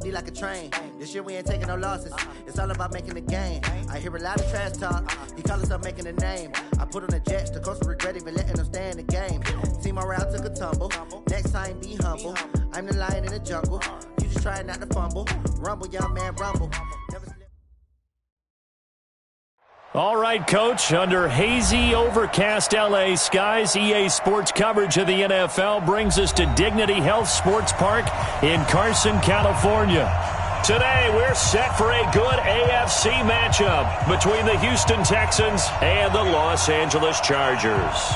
Like a train. This year we ain't taking no losses. It's all about making the game. I hear a lot of trash talk. He call himself making a name. I put on the Jets. The coach regret even letting them stay in the game. See my route took a tumble. Next time be humble. I'm the lion in the jungle. You just trying not to fumble. Rumble, young man, rumble. All right, Coach. Under hazy, overcast L.A. skies, EA Sports coverage of the NFL brings us to Dignity Health Sports Park in Carson, California. Today, we're set for a good AFC matchup between the Houston Texans and the Los Angeles Chargers.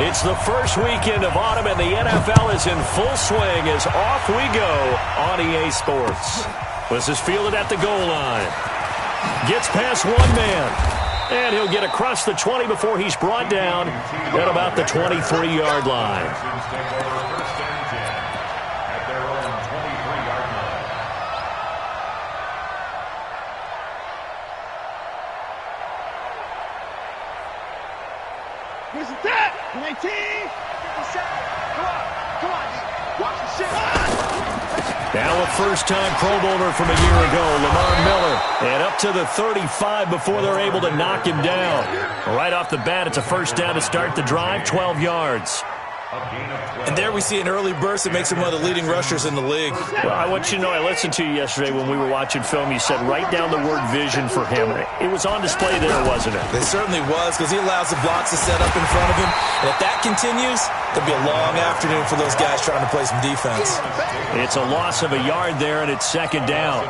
It's the first weekend of autumn, and the NFL is in full swing as off we go on EA Sports. This is fielded at the goal line. Gets past one man, and he'll get across the 20 before he's brought down at about the 23-yard line. Now a first-time Pro Bowler from a year ago, Lamar Miller. And up to the 35 before they're able to knock him down. Right off the bat, it's a first down to start the drive, 12 yards. And there we see an early burst that makes him one of the leading rushers in the league. Well, I want you to know, I listened to you yesterday when we were watching film. You said write down the word vision for him. It was on display there, wasn't it? It certainly was, because he allows the blocks to set up in front of him. And if that continues, it'll be a long afternoon for those guys trying to play some defense. It's a loss of a yard there, and it's second down.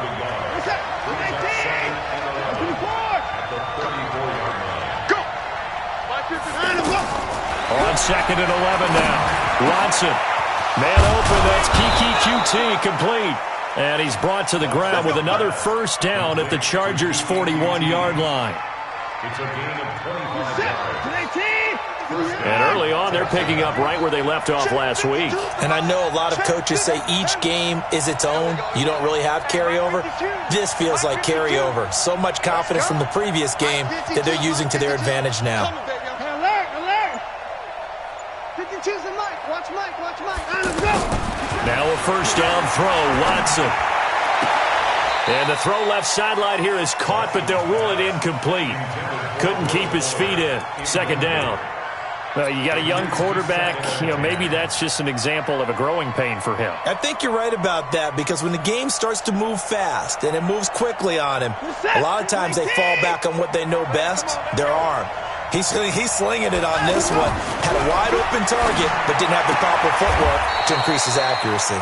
On second and 11 now. Watson. Man open. That's Kiki QT complete. And he's brought to the ground with another first down at the Chargers' 41-yard line. It's a gain of 25 yards. And early on, they're picking up right where they left off last week. And I know a lot of coaches say each game is its own. You don't really have carryover. This feels like carryover. So much confidence from the previous game that they're using to their advantage now. Now a first down throw, Watson. And the throw left sideline here is caught, but they'll rule it incomplete. Couldn't keep his feet in. Second down. You got a young quarterback. Maybe that's just an example of a growing pain for him. I think you're right about that, because when the game starts to move fast and it moves quickly on him, a lot of times they fall back on what they know best, their arm. He's slinging it on this one. Had a wide-open target, but didn't have the proper footwork to increase his accuracy.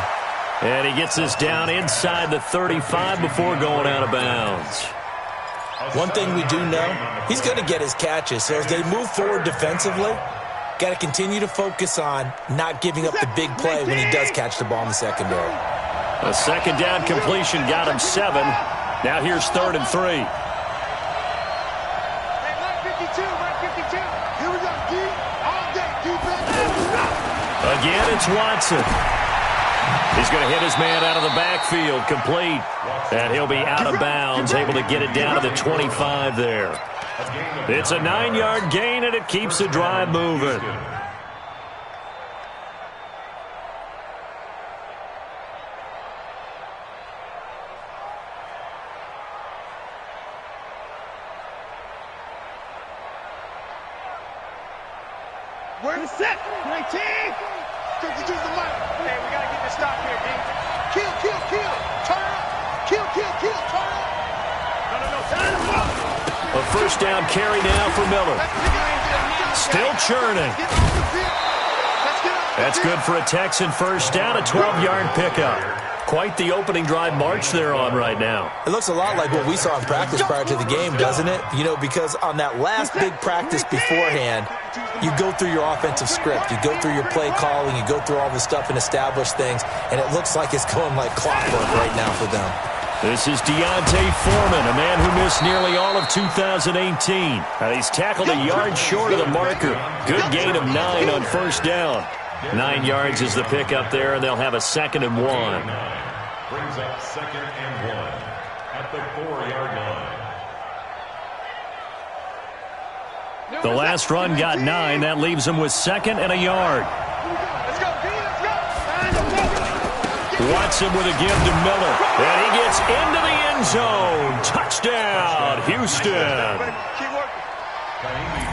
And he gets this down inside the 35 before going out of bounds. One thing we do know, he's going to get his catches. So as they move forward defensively, got to continue to focus on not giving up the big play when he does catch the ball in the secondary. A second down completion got him 7. Now here's 3rd and 3. Again, it's Watson. He's going to hit his man out of the backfield, complete. And he'll be out of bounds, able to get it down to the 25 there. It's a 9-yard gain, and it keeps the drive moving. Where's the set? 19! 52's the mic. Hey, we got to get this stop here, D. Kill, kill, kill. Turn up. Kill, kill, kill. Turn up. No. Turn up. A first down carry now for Miller. Still churning. That's good for a Texan first down, a 12-yard pickup. Quite the opening drive march they're on right now. It looks a lot like what we saw in practice prior to the game, doesn't it? Because on that last big practice beforehand, you go through your offensive script. You go through your play calling. You go through all this stuff and establish things. And it looks like it's going like clockwork right now for them. This is Deontay Foreman, a man who missed nearly all of 2018. He's tackled a yard short of the marker. Good gain of 9 on first down. 9 yards is the pickup there, and they'll have a 2nd and 1. Brings up 2nd and 1 at the 4-yard line. The last run got 9. That leaves him with 2nd and a yard. Let's go, D, let's go. Watson with a give to Miller. And he gets into the end zone. Touchdown, Houston.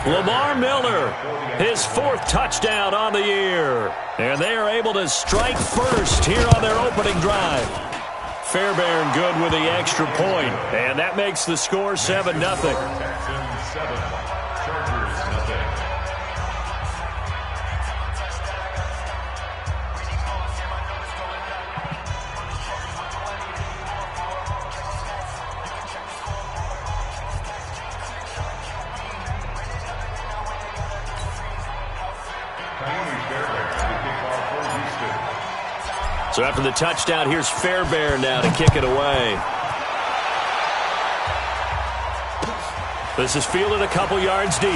Lamar Miller, his 4th touchdown on the year. And they are able to strike first here on their opening drive. Fairbairn good with the extra point. And that makes the score 7-0. Texans 7, Chargers nothing. So after the touchdown, here's Fairbairn now to kick it away. This is fielded a couple yards deep.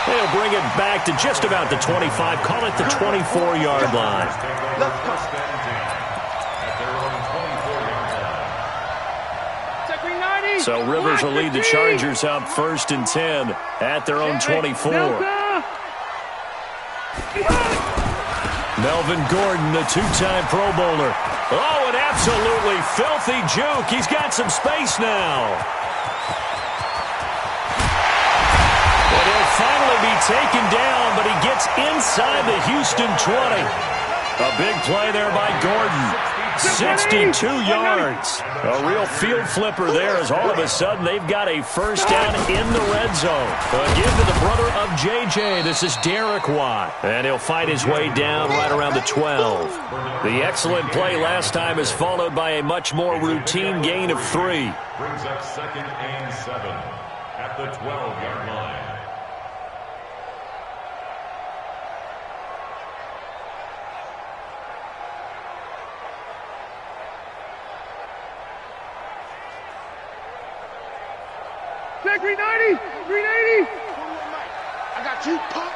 They'll bring it back to just about the 25. Call it the 24-yard line. So Rivers will lead the Chargers up 1st and 10 at their own 24. Melvin Gordon, the 2-time Pro Bowler. Oh, an absolutely filthy juke. He's got some space now. And he'll finally be taken down, but he gets inside the Houston 20. A big play there by Gordon. 62 yards. A real field flipper there as all of a sudden they've got a first down in the red zone. Again to the brother of J.J. This is Derek Watt. And he'll fight his way down right around the 12. The excellent play last time is followed by a much more routine gain of 3. Brings up 2nd and 7 at the 12-yard line. Green 90, green 80. I got you, punk.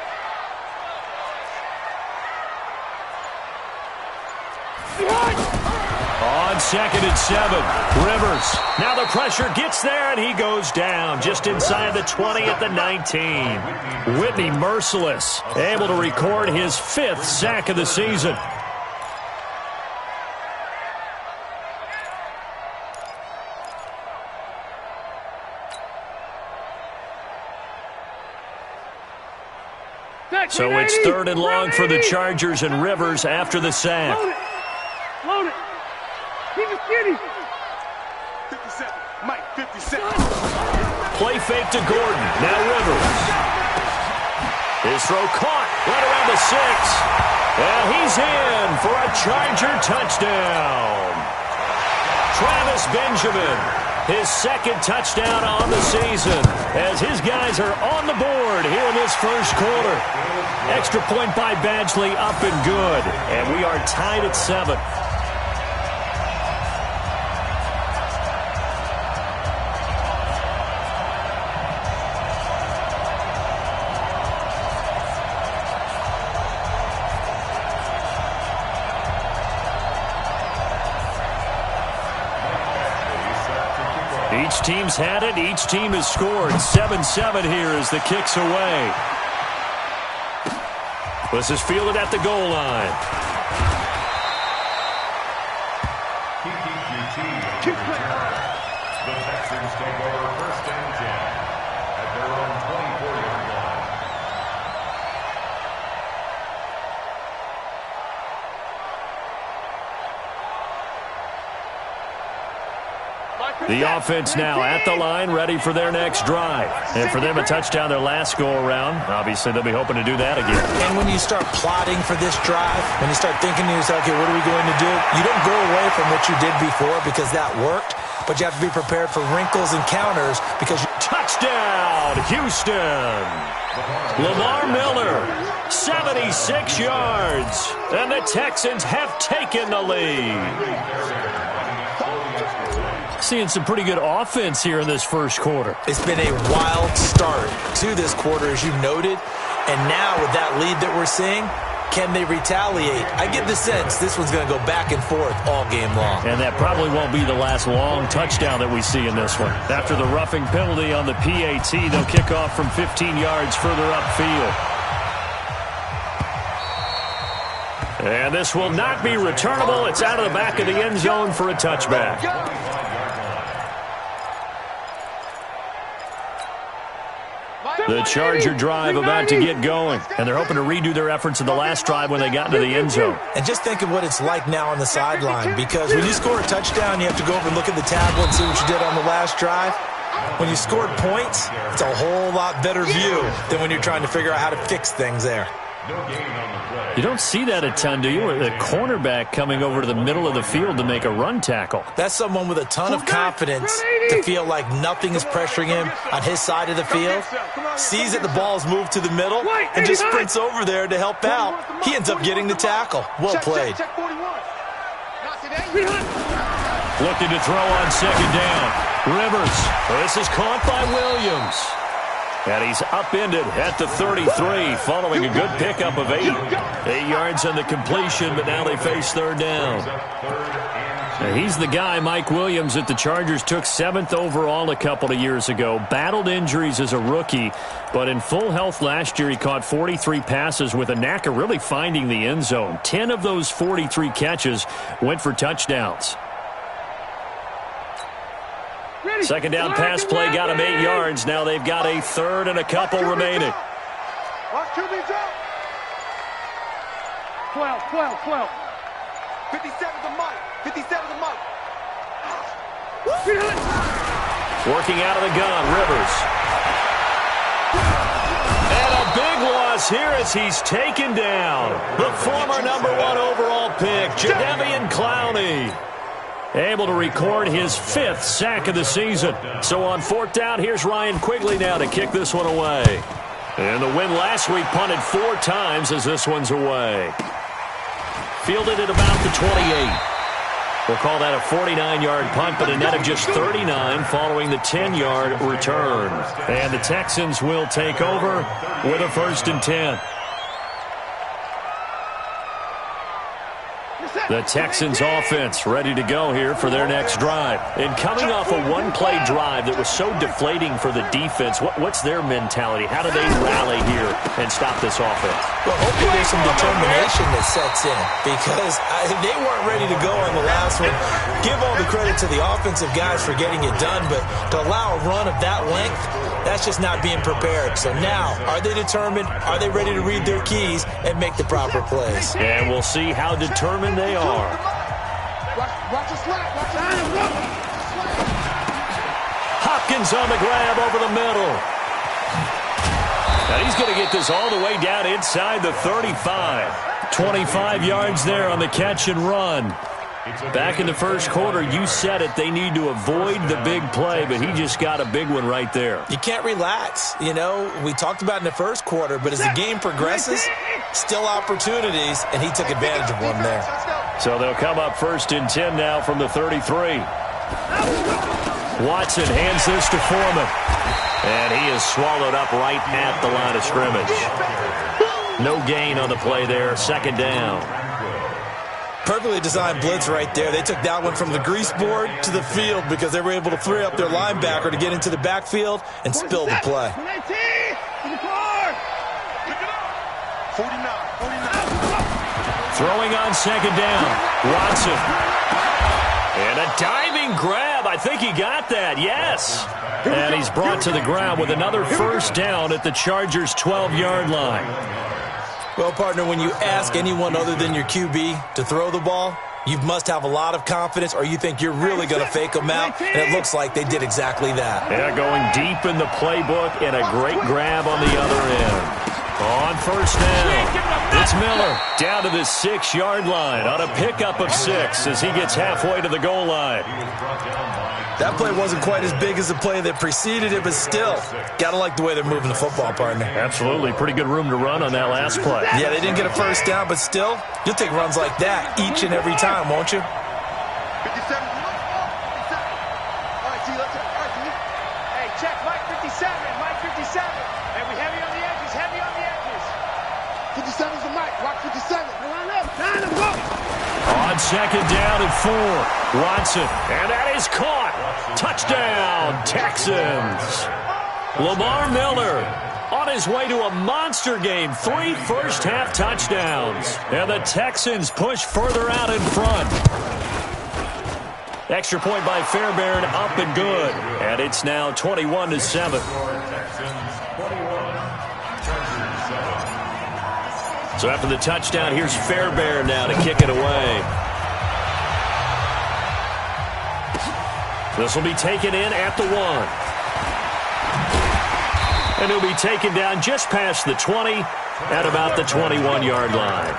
On 2nd and 7, Rivers. Now the pressure gets there, and he goes down just inside the 20 at the 19. Whitney merciless, able to record his 5th sack of the season. So it's 3rd and long for the Chargers and Rivers after the sack. Load it. Keep it skinny. 57. Mike, 57. Play fake to Gordon. Now Rivers. His throw caught right around the 6. And he's in for a Charger touchdown. Travis Benjamin, his 2nd touchdown on the season as his guys are on the board here in this first quarter. Extra point by Badgley up and good. And we are tied at 7. Each team's had it. Each team has scored. 7-7 here as the kick's away. This is fielded at the goal line. The Texans take over 1st and 10 at their own 24-yard line. The offense now at the line, ready for their next drive. And for them, a touchdown their last go-around. Obviously, they'll be hoping to do that again. And when you start plotting for this drive, when you start thinking to yourself, okay, what are we going to do? You don't go away from what you did before because that worked, but you have to be prepared for wrinkles and counters because touchdown, Houston! Lamar Miller, 76 yards, and the Texans have taken the lead. Seeing some pretty good offense here in this first quarter. It's been a wild start to this quarter, as you noted. And now with that lead that we're seeing, Can they retaliate? I get the sense this one's going to go back and forth all game long. And that probably won't be the last long touchdown that we see in this one. After the roughing penalty on the PAT, they'll kick off from 15 yards further upfield. And this will not be returnable. It's out of the back of the end zone for a touchback. The Charger drive about to get going, and they're hoping to redo their efforts in the last drive when they got into the end zone. And just think of what it's like now on the sideline, because when you score a touchdown, you have to go over and look at the tablet and see what you did on the last drive. When you scored points, it's a whole lot better view than when you're trying to figure out how to fix things there. You don't see that a ton, do you? The cornerback coming over to the middle of the field to make a run tackle. That's someone with a ton of confidence to feel like nothing is pressuring him on his side of the field. Sees that the ball is moved to the middle and just sprints over there to help out. He ends up getting the tackle. Well played. Looking to throw on second down. Rivers. This is caught by Williams. And he's upended at the 33 following a good pickup of 8. 8 yards on the completion, but now they face third down. Now he's the guy, Mike Williams, that the Chargers took 7th overall a couple of years ago. Battled injuries as a rookie, but in full health last year, he caught 43 passes with a knack of really finding the end zone. 10 of those 43 catches went for touchdowns. Second down pass play got him 8 yards. Now they've got a third and a couple remaining. 12. 57 to Mike. 57 to Mike. Working out of the gun, Rivers. And a big loss here as he's taken down. The former number 1 overall pick, Jadeveon Clowney. Able to record his 5th sack of the season. So on 4th down, here's Ryan Quigley now to kick this one away. And the win last week punted 4 times as this one's away. Fielded at about the 28. We'll call that a 49-yard punt, but a net of just 39 following the 10-yard return. And the Texans will take over with a 1st and 10. The Texans offense ready to go here for their next drive. And coming off a one-play drive that was so deflating for the defense, what's their mentality? How do they rally here and stop this offense? Well, hopefully there's some determination that sets in, because they weren't ready to go on the last one. Give all the credit to the offensive guys for getting it done, but to allow a run of that length, that's just not being prepared. So now, are they determined? Are they ready to read their keys and make the proper plays? And we'll see how determined they are. Hopkins on the grab over the middle. Now he's going to get this all the way down inside the 35. 25 yards there on the catch and run. Back in the first quarter, you said it, they need to avoid the big play, but he just got a big one right there. You can't relax. You know, we talked about in the first quarter, but as the game progresses, still opportunities, and he took advantage of one there. So they'll come up 1st and 10 now from the 33. Watson hands this to Foreman. And he is swallowed up right at the line of scrimmage. No gain on the play there. 2nd down. Perfectly designed blitz right there. They took that one from the grease board to the field because they were able to free up their linebacker to get into the backfield and spill the play. 49. Throwing on 2nd down. Watson. And a diving grab. I think he got that. Yes. And he's brought to the ground with another 1st down at the Chargers' 12-yard line. Well, partner, when you ask anyone other than your QB to throw the ball, you must have a lot of confidence, or you think you're really going to fake them out, and it looks like they did exactly that. Yeah, going deep in the playbook and a great grab on the other end. On 1st down, it's Miller down to the 6-yard line on a pickup of 6 as he gets halfway to the goal line. That play wasn't quite as big as the play that preceded it, but still, got to like the way they're moving the football, partner. Absolutely. Pretty good room to run on that last play. Yeah, they didn't get a 1st down, but still, you'll take runs like that each and every time, won't you? 57. All right, T, let's go. All right, T. Hey, check. Mike 57. Mike 57. Hey, we heavy on the edges. Heavy on the edges. 57's the mic. Rock 57. Line up, go. On second down and 4, Watson. And that is caught. Touchdown, Texans. Lamar Miller on his way to a monster game. 3 first-half touchdowns. And the Texans push further out in front. Extra point by Fairbairn, up and good. And it's now 21-7. So after the touchdown, here's Fairbairn now to kick it away. This will be taken in at the 1. And he'll be taken down just past the 20 at about the 21-yard line.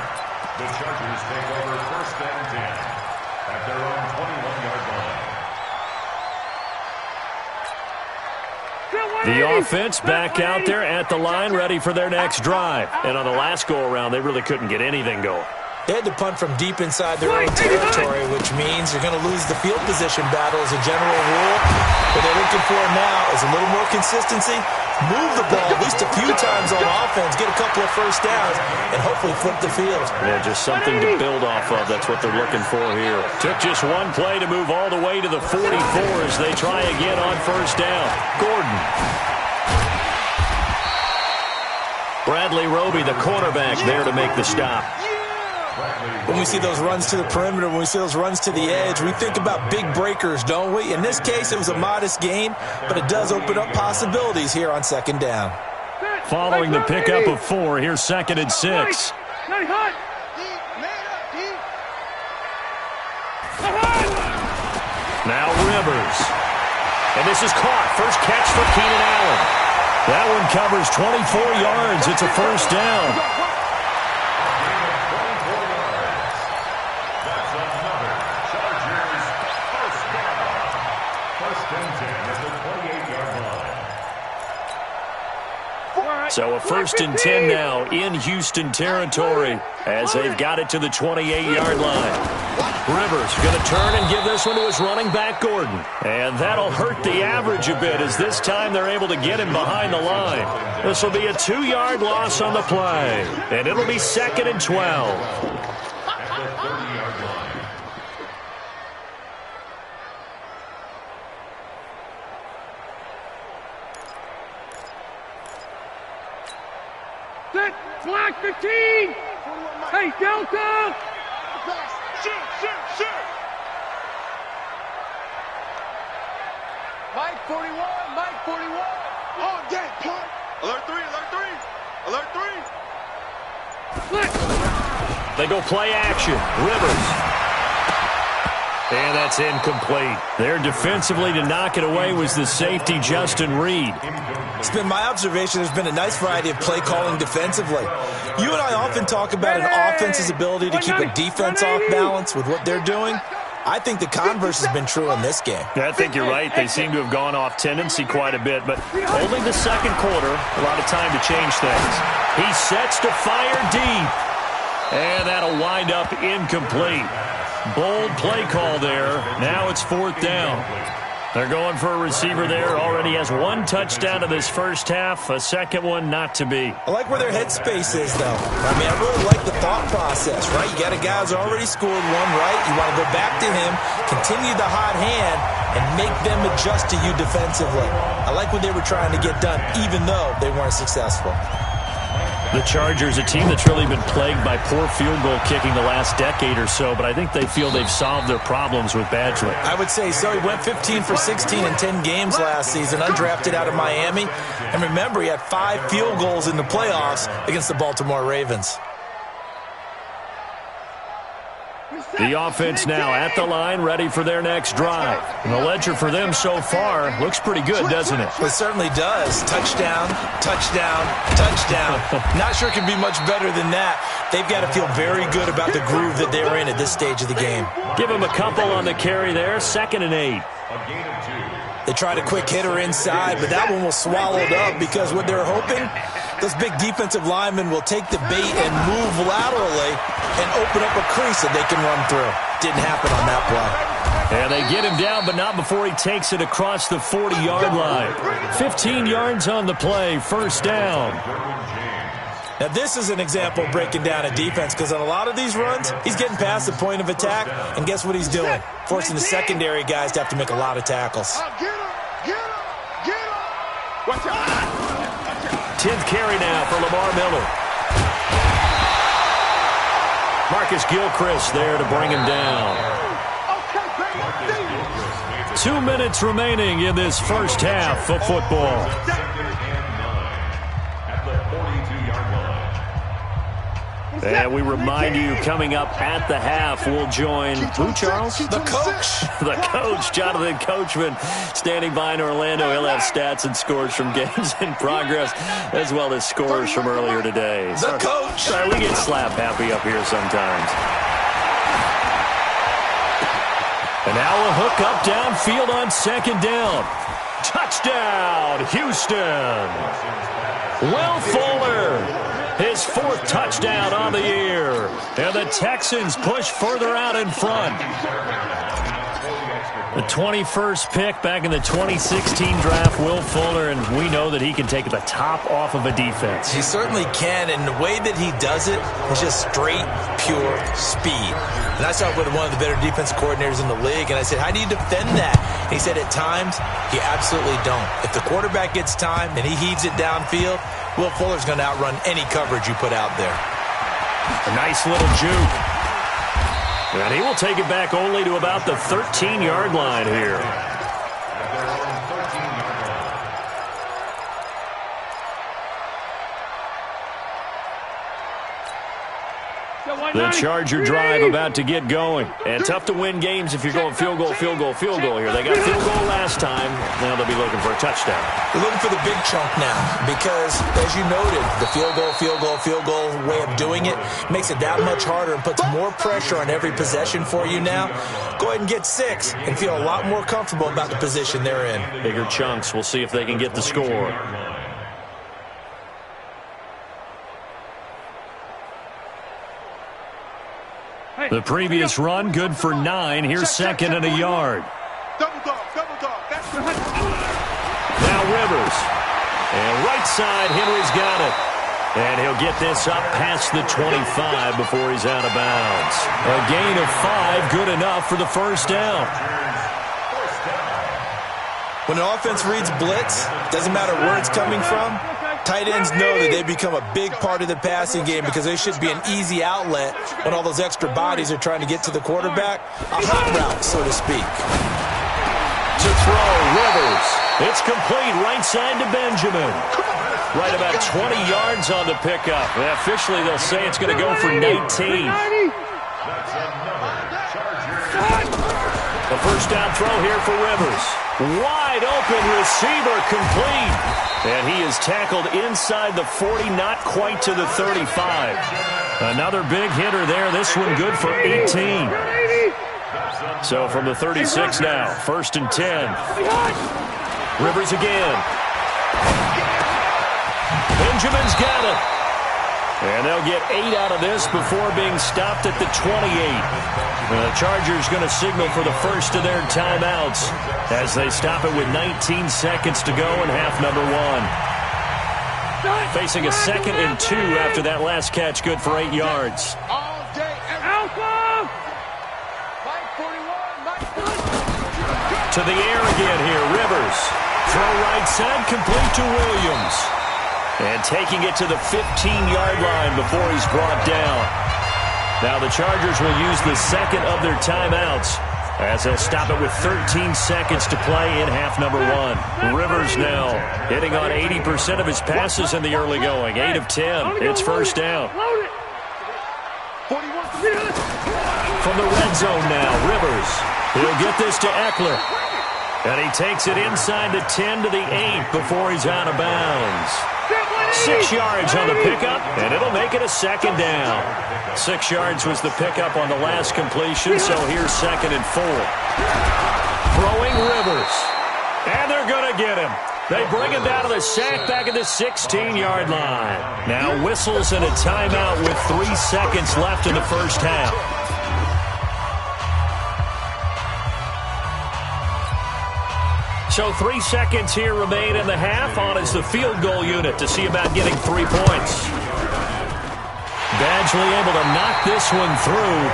The Chargers take over first and 10 at their own 21-yard line. The offense back out there at the line, ready for their next drive. And on the last go-around, they really couldn't get anything going. They had to punt from deep inside their own territory, which means you're going to lose the field position battle as a general rule. What they're looking for now is a little more consistency, move the ball at least a few times on offense, get a couple of first downs, and hopefully flip the field. Yeah, just something to build off of. That's what they're looking for here. Took just one play to move all the way to the 44 as they try again on first down. Gordon. Bradley Roby, the cornerback, there to make the stop. When we see those runs to the perimeter, when we see those runs to the edge, we think about big breakers, don't we? In this case, it was a modest gain, but it does open up possibilities here on second down. Following the pickup of 4, here's second and 6. Now Rivers. And this is caught. First catch for Keenan Allen. That one covers 24 yards. It's a first down. So a first and 10 now in Houston territory as they've got it to the 28-yard line. Rivers going to turn and give this one to his running back, Gordon. And that'll hurt the average a bit as this time they're able to get him behind the line. This will be a 2-yard loss on the play. And it'll be second and 12. Block 15! Hey, Delta! Shoot! Mike 41! Mike 41! On deck, punt! Alert 3! Alert 3! They go play action. Rivers. And that's incomplete. There defensively to knock it away was the safety, Justin Reed. It's been my observation there's been a nice variety of play calling defensively. You and I often talk about an offense's ability to keep a defense off balance with what they're doing. I think the converse has been true in this game. I think you're right. They seem to have gone off tendency quite a bit, but only the second quarter, a lot of time to change things. He sets to fire deep, and that'll wind up incomplete. Bold play call there. Now it's fourth down. They're going for a receiver there. Already has 1 touchdown in this first half. A second one not to be. I like where their headspace is, though. I mean, I really like the thought process, right? You got a guy who's already scored one, right? You want to go back to him, continue the hot hand, and make them adjust to you defensively. I like what they were trying to get done, even though they weren't successful. The Chargers, a team that's really been plagued by poor field goal kicking the last decade or so, but I think they feel they've solved their problems with Badgley. I would say so. He went 15 for 16 in 10 games last season, undrafted out of Miami. And remember, he had 5 field goals in the playoffs against the Baltimore Ravens. The offense now at the line, ready for their next drive. And the ledger for them so far looks pretty good, doesn't it? It certainly does. Touchdown, touchdown, touchdown. Not sure it can be much better than that. They've got to feel very good about the groove that they're in at this stage of the game. Give them a couple on the carry there. Second and 8. They tried a quick hitter inside, but that one was swallowed up because what they're hoping, those big defensive linemen will take the bait and move laterally and open up a crease that they can run through. Didn't happen on that play. And they get him down, but not before he takes it across the 40-yard line. 15 yards on the play, first down. Now, this is an example of breaking down a defense because on a lot of these runs, he's getting past the point of attack, and guess what he's doing? Forcing the secondary guys to have to make a lot of tackles. Get him! Get him! Get him! Watch out! 10th carry now for Lamar Miller. Marcus Gilchrist there to bring him down. 2 minutes remaining in this first half of football. And we remind you, coming up at the half, we'll join who, Charles? The coach. The coach, Jonathan Coachman, standing by in Orlando. He'll have stats and scores from games in progress, as well as scores from earlier today. The coach. Sorry, we get slap happy up here sometimes. And now a hook up downfield on second down. Touchdown, Houston. Will Fuller. His 4th touchdown on the year. And the Texans push further out in front. The 21st pick back in the 2016 draft, Will Fuller, and we know that he can take the top off of a defense. He certainly can, and the way that he does it is just straight, pure speed. And I saw with one of the better defense coordinators in the league, and I said, how do you defend that? And he said, at times, you absolutely don't. If the quarterback gets time and he heaves it downfield, Will Fuller's going to outrun any coverage you put out there. A nice little juke. And he will take it back only to about the 13-yard line here. The Charger drive about to get going. And tough to win games if you're going field goal, field goal, field goal here. They got field goal last time. Now they'll be looking for a touchdown. They're looking for the big chunk now because, as you noted, the field goal way of doing it makes it that much harder and puts more pressure on every possession for you now. Go ahead and get 6 and feel a lot more comfortable about the position they're in. Bigger chunks. We'll see if they can get the score. The previous run, good for 9. Here's second and a yard. Double dog. That's the Now Rivers. And right side, Henry's got it. And he'll get this up past the 25 before he's out of bounds. A gain of 5, good enough for the first down. When an offense reads blitz, doesn't matter where it's coming from, tight ends know that they become a big part of the passing game because they should be an easy outlet when all those extra bodies are trying to get to the quarterback. A hot route, so to speak. To throw, Rivers. It's complete, right side to Benjamin. Right about 20 yards on the pickup. And officially, they'll say it's going to go for 19. The first down throw here for Rivers. Wide open receiver, complete. And he is tackled inside the 40, not quite to the 35. Another big hitter there. This one good for 18. So from the 36 now, 1st and 10. Rivers again. Benjamin's got it. And they'll get 8 out of this before being stopped at the 28. The Chargers going to signal for the first of their timeouts as they stop it with 19 seconds to go in half number 1. Facing a 2nd and 2 after that last catch, good for 8 yards. all day. Alpha! To the air again here, Rivers. Throw right side, complete to Williams. And taking it to the 15-yard line before he's brought down. Now the Chargers will use the 2nd of their timeouts as they'll stop it with 13 seconds to play in half number 1. Rivers now hitting on 80% of his passes in the early going. 8 of 10. It's first down. From the red zone now, Rivers. He'll get this to Eckler. And he takes it inside the 10 to the 8 before he's out of bounds. 6 yards on the pickup, and it'll make it a 2nd down. 6 yards was the pickup on the last completion, so here's 2nd and 4. Throwing Rivers. And they're going to get him. They bring him down to the sack back at the 16-yard line. Now whistles and a timeout with 3 seconds left in the first half. So 3 seconds here remain in the half. On is the field goal unit to see about getting 3 points. Badgley able to knock this one through.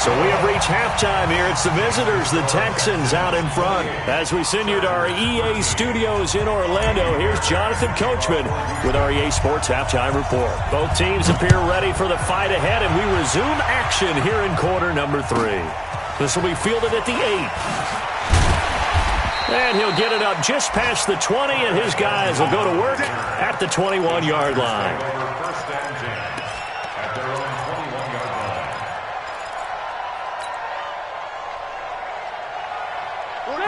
So we have reached halftime here. It's the visitors, the Texans, out in front. As we send you to our EA studios in Orlando, here's Jonathan Coachman with our EA Sports Halftime Report. Both teams appear ready for the fight ahead, and we resume action here in quarter number 3. This will be fielded at the 8. And he'll get it up just past the 20, and his guys will go to work at the 21-yard line. First and 10 at their own 21-yard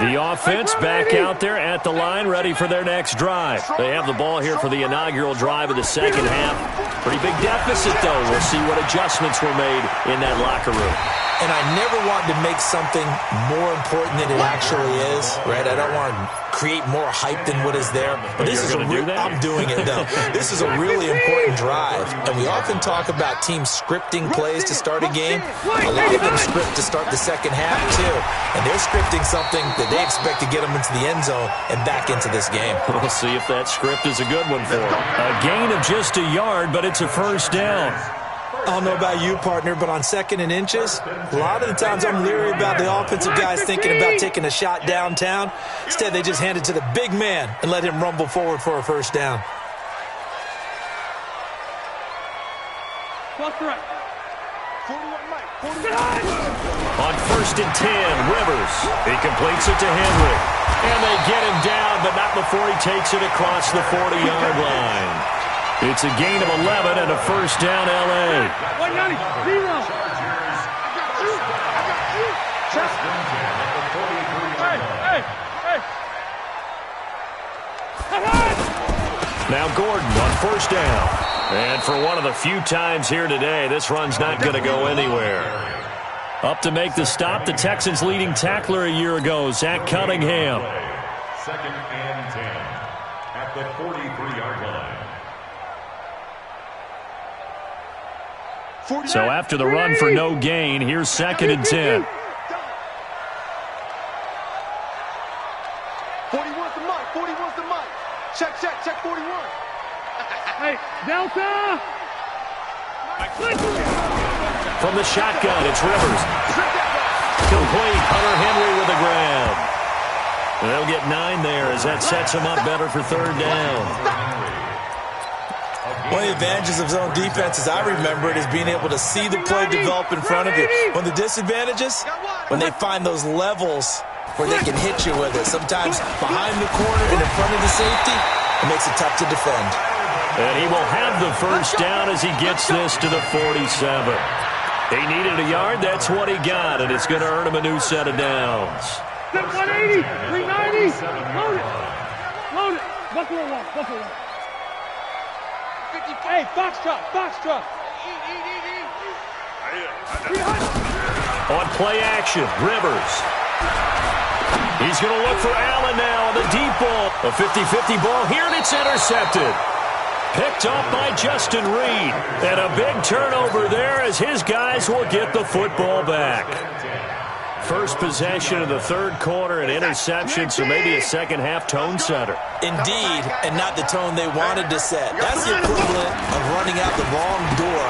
line. The offense back out there at the line, ready for their next drive. They have the ball here for the inaugural drive of the second half. Pretty big deficit, though. We'll see what adjustments were made in that locker room. And I never want to make something more important than it actually is, right? I don't want to create more hype than what is there. But this is I'm doing it, though. This is a really important drive. And we often talk about teams scripting plays to start a game. A lot of them script to start the second half, too. And they're scripting something that they expect to get them into the end zone and back into this game. We'll see if that script is a good one for them. A gain of just a yard, but it's a first down. I don't know about you, partner, but on 2nd and inches, a lot of the times I'm leery about the offensive guys thinking about taking a shot downtown. Instead, they just hand it to the big man and let him rumble forward for a first down. On 1st and 10, Rivers. He completes it to Henry. And they get him down, but not before he takes it across the 40-yard line. It's a gain of 11 and a first down, L.A. Now Gordon on first down. And for one of the few times here today, this run's not going to go anywhere. Up to make the stop, the Texans' leading tackler a year ago, Zach Cunningham. 2nd and 10 at the 43-yard line. So after the run for no gain, here's 2nd and 10. 41's the mic. 41's the mic. Check 41. Hey, Delta! From the shotgun, it's Rivers. Complete. Hunter Henry with a grab. And they'll get 9 there as that sets him up better for 3rd down. One of the advantages of zone defense, as I remember it, is being able to see the play develop in front of you. One of the disadvantages, when they find those levels where they can hit you with it. Sometimes behind the corner and in front of the safety, it makes it tough to defend. And he will have the first down as he gets this to the 47. He needed a yard. That's what he got, and it's going to earn him a new set of downs. 180, 390, load it. Load it. Buffalo one, Buffalo one. Hey, Foxtrot. On play action, Rivers. He's going to look for Allen now on the deep ball. A 50-50 ball here, and it's intercepted. Picked off by Justin Reed. And a big turnover there as his guys will get the football back. First possession of the 3rd quarter, an interception, so maybe a second-half tone setter. Indeed, and not the tone they wanted to set. That's the equivalent of running out the wrong door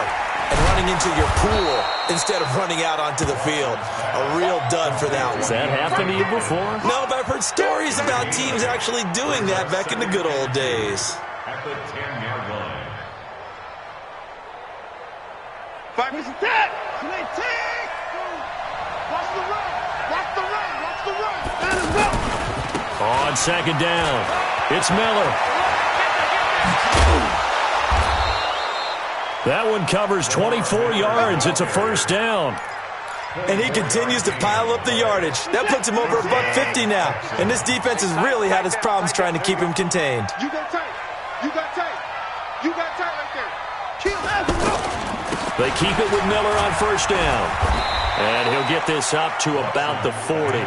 and running into your pool instead of running out onto the field. A real dud for that one. Has that happened to you before? No, but I've heard stories about teams actually doing that back in the good old days. At the 10-yard line. 5 minutes attack. Watch the run. Watch the run. Watch the run. Let him go. On 2nd down, it's Miller. That one covers 24 yards. It's a first down. And he continues to pile up the yardage. That puts him over $150 now. And this defense has really had its problems trying to keep him contained. You got tight. You got tight. You got tight right there. Kill. They keep it with Miller on first down. And he'll get this up to about the 40.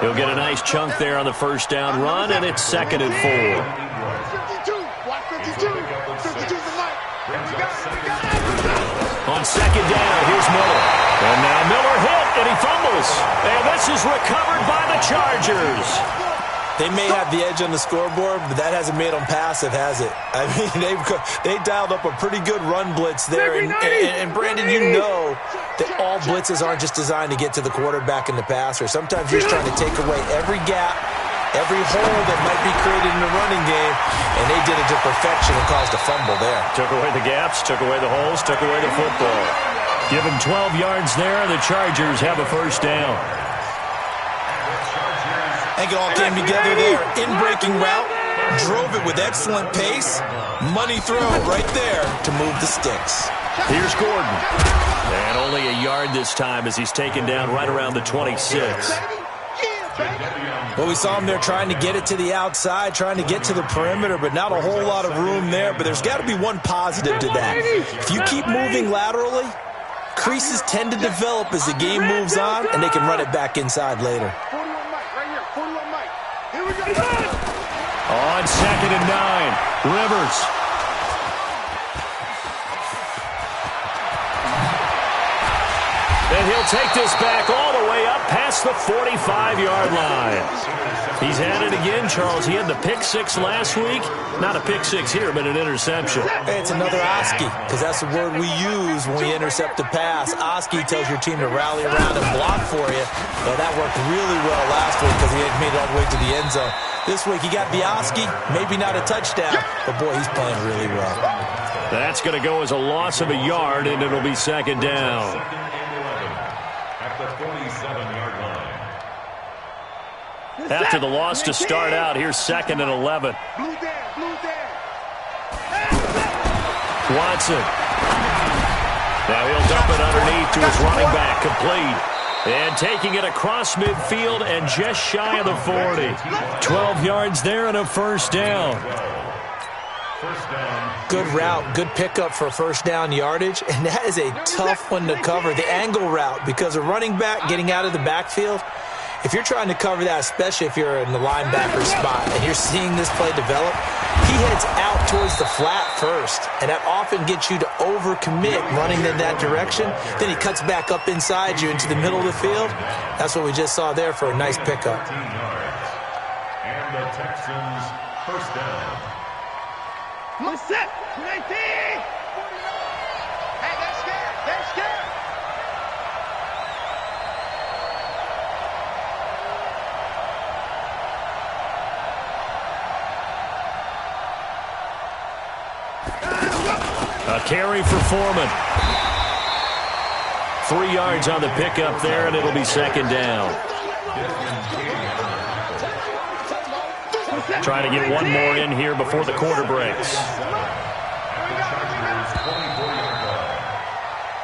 He'll get a nice chunk there on the first down run, and it's 2nd and 4. 52. Watch 52. 52's the mic. On 2nd down, here's Miller. And now Miller hit, and he fumbles. And this is recovered by the Chargers. They may have the edge on the scoreboard, but that hasn't made them passive, has it? I mean, they dialed up a pretty good run blitz there. And Brandon, you know that all blitzes aren't just designed to get to the quarterback and the passer. Sometimes you're just trying to take away every gap, every hole that might be created in the running game, and they did it to perfection and caused a fumble there. Took away the gaps, took away the holes, took away the football. Give them 12 yards there, and the Chargers have a first down. I think it all came together there. In-breaking route, drove it with excellent pace. Money throw right there to move the sticks. Here's Gordon. And only a yard this time as he's taken down right around the 26. Well, we saw him there trying to get it to the outside, trying to get to the perimeter, but not a whole lot of room there. But there's got to be one positive to that. If you keep moving laterally, creases tend to develop as the game moves on, and they can run it back inside later. On 2nd and 9, Rivers. And he'll take this back all the way up past the 45-yard line. He's had it again, Charles. He had the pick six last week. Not a pick six here, but an interception. Hey, it's another Oski, because that's the word we use when we intercept a pass. Oski tells your team to rally around and block for you. Well, that worked really well last week because he had made it all the way to the end zone. This week he got the Oski, maybe not a touchdown, but boy, he's playing really well. That's going to go as a loss of a yard, and it'll be 2nd down. At the 47-yard line. After the loss to start out, here's 2nd and 11. Watson. Now he'll dump it underneath to his running back, complete. And taking it across midfield and just shy of the 40. 12 yards there and a first down. Good route, good pickup for first down yardage, and that is a tough one to cover, the angle route, because a running back getting out of the backfield, if you're trying to cover that, especially if you're in the linebacker spot and you're seeing this play develop, he heads out towards the flat first, and that often gets you to overcommit running in that direction. Then he cuts back up inside you into the middle of the field. That's what we just saw there for a nice pickup. And the Texans first down. Set. 19. Hey, they're scared. They're scared. A carry for Foreman. 3 yards on the pickup there, and it'll be 2nd down. Trying to get one more in here before the quarter breaks.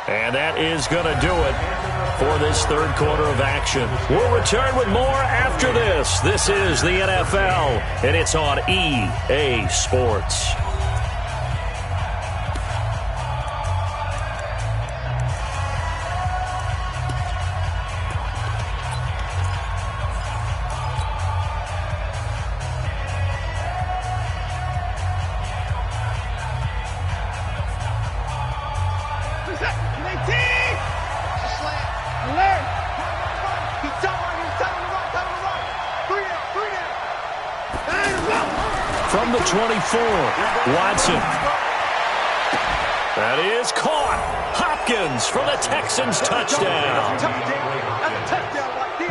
And that is going to do it for this third quarter of action. We'll return with more after this. This is the NFL, and it's on EA Sports. From the 24, Watson. That is caught. Hopkins for the Texans touchdown.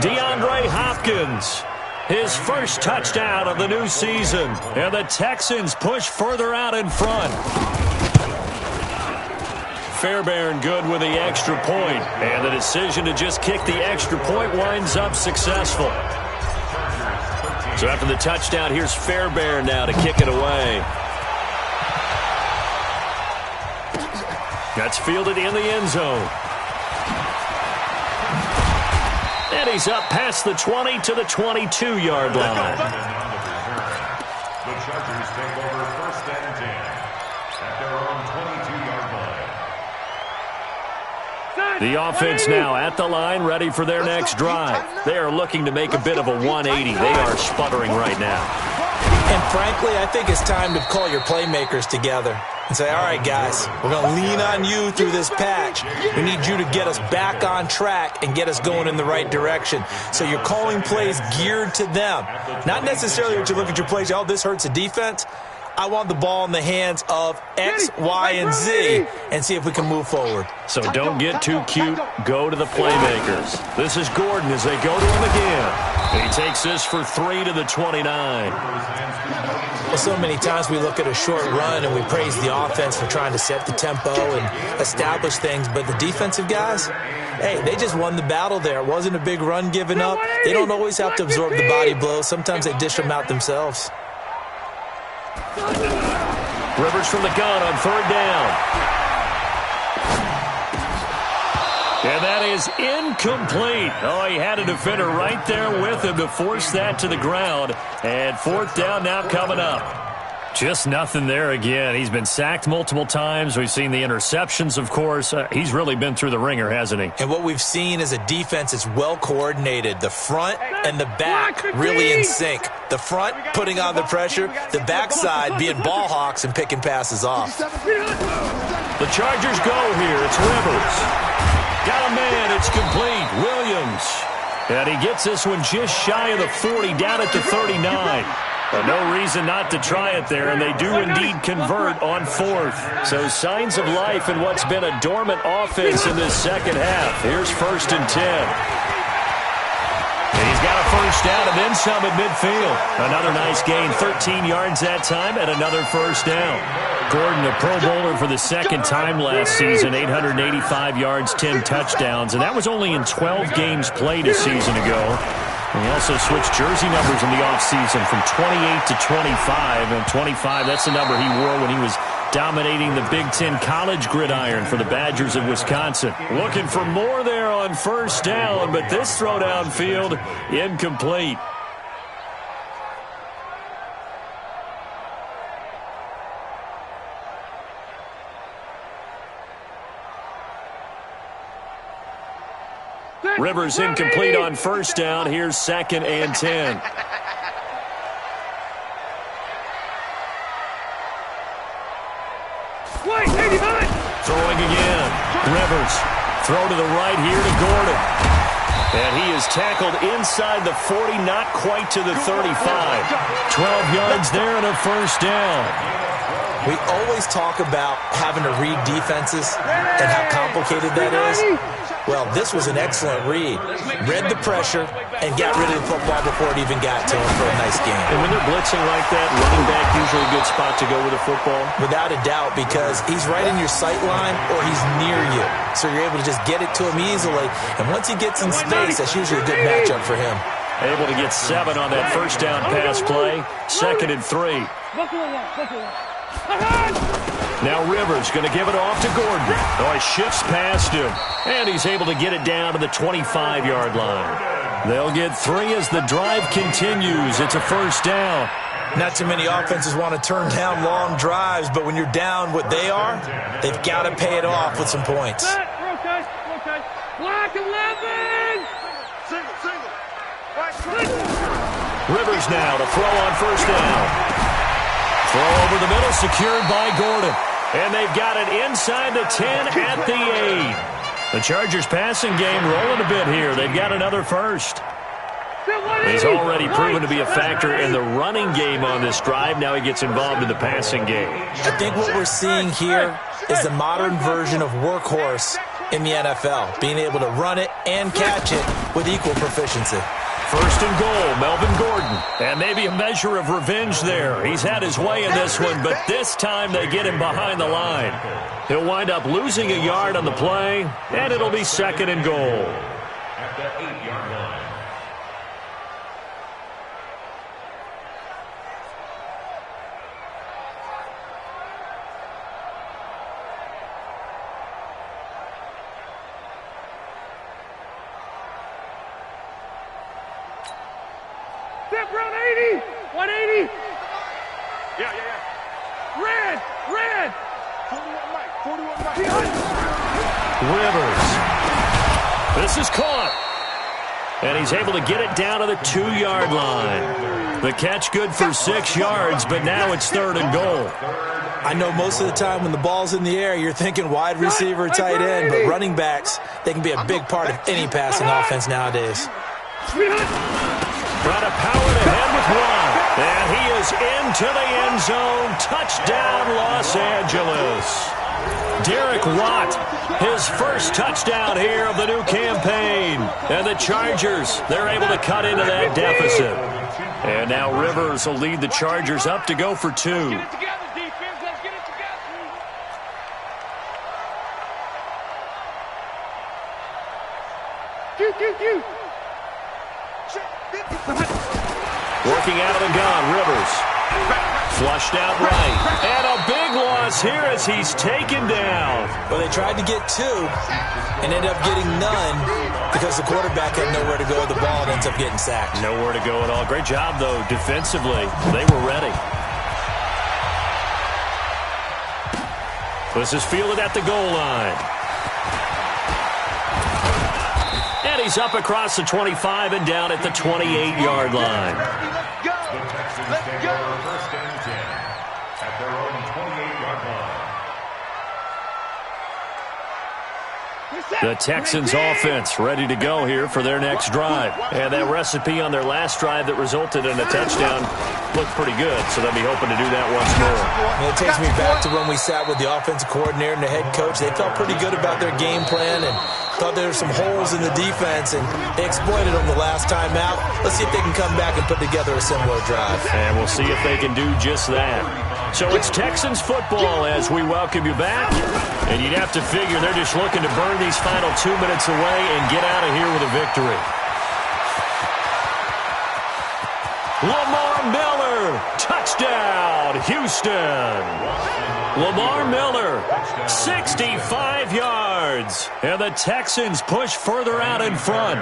DeAndre Hopkins, his first touchdown of the new season. And the Texans push further out in front. Fairbairn good with the extra point. And the decision to just kick the extra point winds up successful. So after the touchdown, here's Fairbairn now to kick it away. That's fielded in the end zone. And he's up past the 20 to the 22-yard line. The Chargers take over 1st and 10 at their own 22-yard line. The offense now at the line, ready for their next drive. They are looking to make a bit of a 180. They are sputtering right now. And frankly, I think it's time to call your playmakers together and say, all right, guys, we're going to lean on you through this patch. We need you to get us back on track and get us going in the right direction. So you're calling plays geared to them. Not necessarily what you look at your plays, oh, this hurts the defense. I want the ball in the hands of X, Y, and Z and see if we can move forward. So don't get too cute. Go to the playmakers. This is Gordon as they go to him again. He takes this for 3 to the 29. Well, so many times we look at a short run and we praise the offense for trying to set the tempo and establish things, but the defensive guys, hey, they just won the battle there. It wasn't a big run given up. They don't always have to absorb the body blows. Sometimes they dish them out themselves. Rivers from the gun on 3rd down. And that is incomplete. Oh, he had a defender right there with him to force that to the ground. And 4th down now coming up. Just nothing there again. He's been sacked multiple times. We've seen the interceptions, of course. He's really been through the ringer, hasn't he? And what we've seen is a defense that's well coordinated. The front and the back really in sync. The front putting on the pressure. The backside being ball hawks and picking passes off. The Chargers go here. It's Rivers. Got a man. It's complete. Williams. And he gets this one just shy of the 40, down at the 39. But no reason not to try it there, and they do indeed convert on 4th. So signs of life in what's been a dormant offense in this second half. Here's 1st and 10. And he's got a 1st down and then some at midfield. Another nice gain, 13 yards that time, and another 1st down. Gordon, a Pro Bowler for the 2nd time last season, 885 yards, 10 touchdowns, and that was only in 12 games played a season ago. And he also switched jersey numbers in the offseason from 28 to 25. And 25, that's the number he wore when he was dominating the Big Ten college gridiron for the Badgers of Wisconsin. Looking for more there on 1st down, but this throw downfield, incomplete. Rivers incomplete on 1st down. Here's 2nd and 10. Throwing again. Rivers. Throw to the right here to Gordon. And he is tackled inside the 40, not quite to the 35. 12 yards there and a 1st down. We always talk about having to read defenses and how complicated that is. Well, this was an excellent read. Read the pressure and got rid of the football before it even got to him for a nice game. And when they're blitzing like that, running back usually a good spot to go with the football? Without a doubt, because he's right in your sight line or he's near you. So you're able to just get it to him easily. And once he gets in space, that's usually a good matchup for him. Able to get 7 on that 1st down pass play. 2nd and 3. Now Rivers going to give it off to Gordon. Oh, he shifts past him. And he's able to get it down to the 25-yard line. They'll get 3 as the drive continues. It's a 1st down. Not too many offenses want to turn down long drives, but when you're down what they are, they've got to pay it off with some points. Black 11! Rivers now to throw on 1st down. Throw over the middle, secured by Gordon. And they've got it inside the 10 at the 8. The Chargers passing game rolling a bit here. They've got another 1st. He's already proven to be a factor in the running game on this drive. Now he gets involved in the passing game. I think what we're seeing here is the modern version of workhorse in the NFL, being able to run it and catch it with equal proficiency. 1st and goal, Melvin Gordon. And maybe a measure of revenge there. He's had his way in this one, but this time they get him behind the line. He'll wind up losing a yard on the play, and it'll be 2nd and goal. At the 8-yard line. Step round 80! 180! Yeah. Red! 41 Mike. Rivers. This is caught. And he's able to get it down to the 2-yard line. The catch good for 6 yards, but now it's 3rd and goal. I know most of the time when the ball's in the air, you're thinking wide receiver, tight end, but running backs, they can be a big part of any passing offense nowadays. Trying to power ahead with one. And he is into the end zone. Touchdown, Los Angeles. Derek Watt, his first touchdown here of the new campaign. And the Chargers, they're able to cut into that deficit. And now Rivers will lead the Chargers up to go for 2. Get it together, defense. Let's get it together. Q. Working out of the gun, Rivers. Flushed out right. And a big loss here as he's taken down. Well, they tried to get 2 and ended up getting none because the quarterback had nowhere to go with the ball and ends up getting sacked. Nowhere to go at all. Great job, though, defensively. They were ready. This is fielded at the goal line. And he's up across the 25 and down at the 28-yard line. Let's go. First and 10 at their own 28-yard line. The Texans offense ready to go here for their next drive. And that recipe on their last drive that resulted in a touchdown looked pretty good, so they'll be hoping to do that once more. And it takes me back to when we sat with the offensive coordinator and the head coach. They felt pretty good about their game plan and thought there were some holes in the defense, and they exploited them the last time out. Let's see if they can come back and put together a similar drive. And we'll see if they can do just that. So it's Texans football as we welcome you back. And you'd have to figure they're just looking to burn these final 2 minutes away and get out of here with a victory. Lamar Miller, touchdown, Houston. Lamar Miller, 65 yards. And the Texans push further out in front.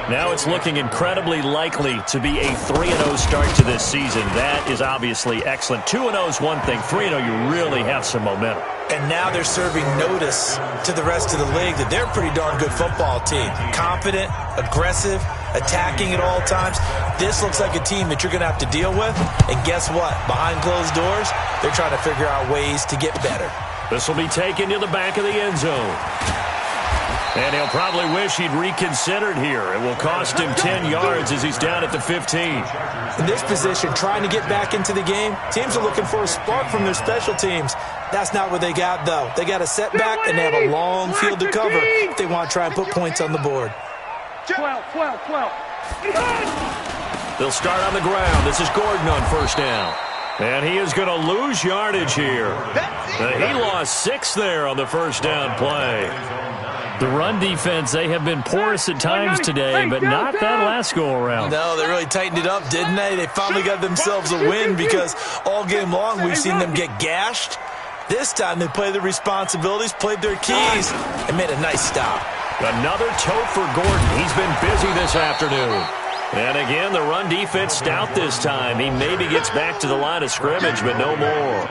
Now it's looking incredibly likely to be a 3-0 start to this season. That is obviously excellent. 2-0 is one thing. 3-0, you really have some momentum. And now they're serving notice to the rest of the league that they're a pretty darn good football team. Confident, aggressive, attacking at all times. This looks like a team that you're going to have to deal with. And guess what? Behind closed doors, they're trying to figure out ways to get better. This will be taken to the back of the end zone. And he'll probably wish he'd reconsidered here. It will cost him 10 yards as he's down at the 15. In this position, trying to get back into the game, teams are looking for a spark from their special teams. That's not what they got, though. They got a setback, and they have a long field to cover if they want to try and put points on the board. 12. They'll start on the ground. This is Gordon on first down. And he is going to lose yardage here. He lost 6 there on the first down play. The run defense, they have been porous at times today, but not that last go-around. No, they really tightened it up, didn't they? They finally got themselves a win because all game long we've seen them get gashed. This time they played their responsibilities, played their keys, and made a nice stop. Another tote for Gordon. He's been busy this afternoon. And again, the run defense stout this time. He maybe gets back to the line of scrimmage, but no more.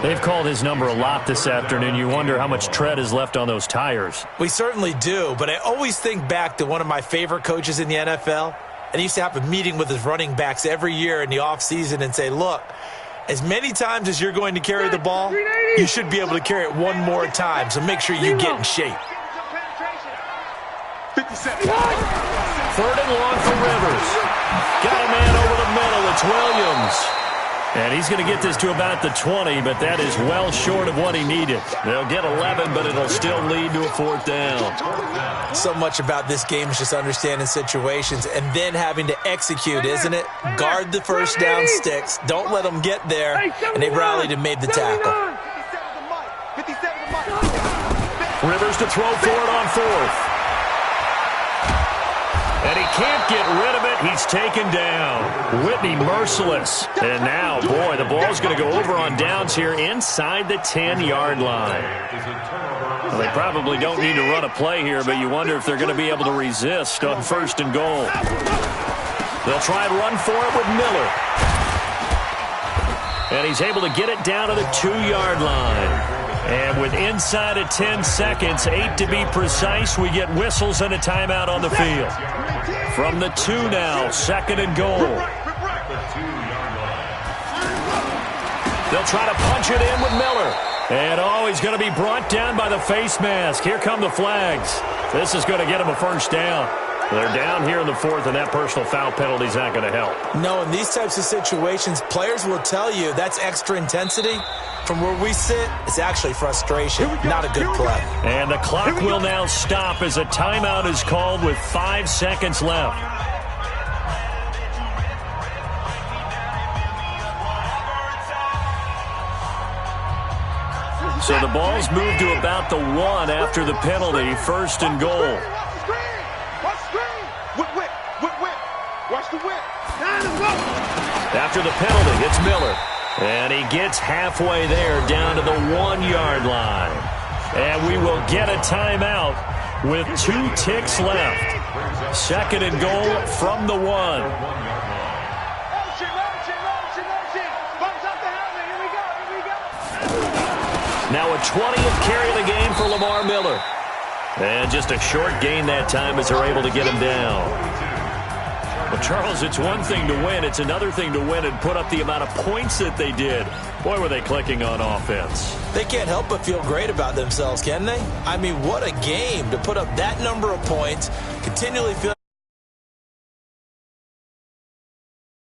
They've called his number a lot this afternoon. You wonder how much tread is left on those tires. We certainly do, but I always think back to one of my favorite coaches in the NFL. And he used to have a meeting with his running backs every year in the offseason and say, look, as many times as you're going to carry the ball, you should be able to carry it one more time, so make sure you get in shape. 57. 3rd and long for Rivers. Got a man over the middle. It's Williams. And he's going to get this to about the 20, but that is well short of what he needed. They'll get 11, but it'll still lead to a 4th down. So much about this game is just understanding situations and then having to execute, isn't it? Guard the first down sticks. Don't let them get there. And they rallied and made the tackle. Rivers to throw for it on 4th. And he can't get rid of it. He's taken down. Whitney merciless. And now, boy, the ball's going to go over on downs here inside the 10-yard line. Well, they probably don't need to run a play here, but you wonder if they're going to be able to resist on 1st and goal. They'll try and run for it with Miller. And he's able to get it down to the 2-yard line. And with inside of 10 seconds, 8 to be precise, we get whistles and a timeout on the field. From the 2 now, 2nd and goal. They'll try to punch it in with Miller. And, he's going to be brought down by the face mask. Here come the flags. This is going to get him a first down. They're down here in the 4th, and that personal foul penalty is not going to help. No, in these types of situations, players will tell you that's extra intensity. From where we sit, it's actually frustration, not a good play. And the clock will now stop as a timeout is called with 5 seconds left. So the ball's moved to about the 1 after the penalty, 1st and goal. Watch the whip. After the penalty, it's Miller. And he gets halfway there down to the 1-yard line. And we will get a timeout with 2 ticks left. 2nd and goal from the 1. Now a 20th carry of the game for Lamar Miller. And just a short gain that time as they're able to get him down. Well, Charles, it's one thing to win. It's another thing to win and put up the amount of points that they did. Boy, were they clicking on offense. They can't help but feel great about themselves, can they? I mean, what a game to put up that number of points, continually feel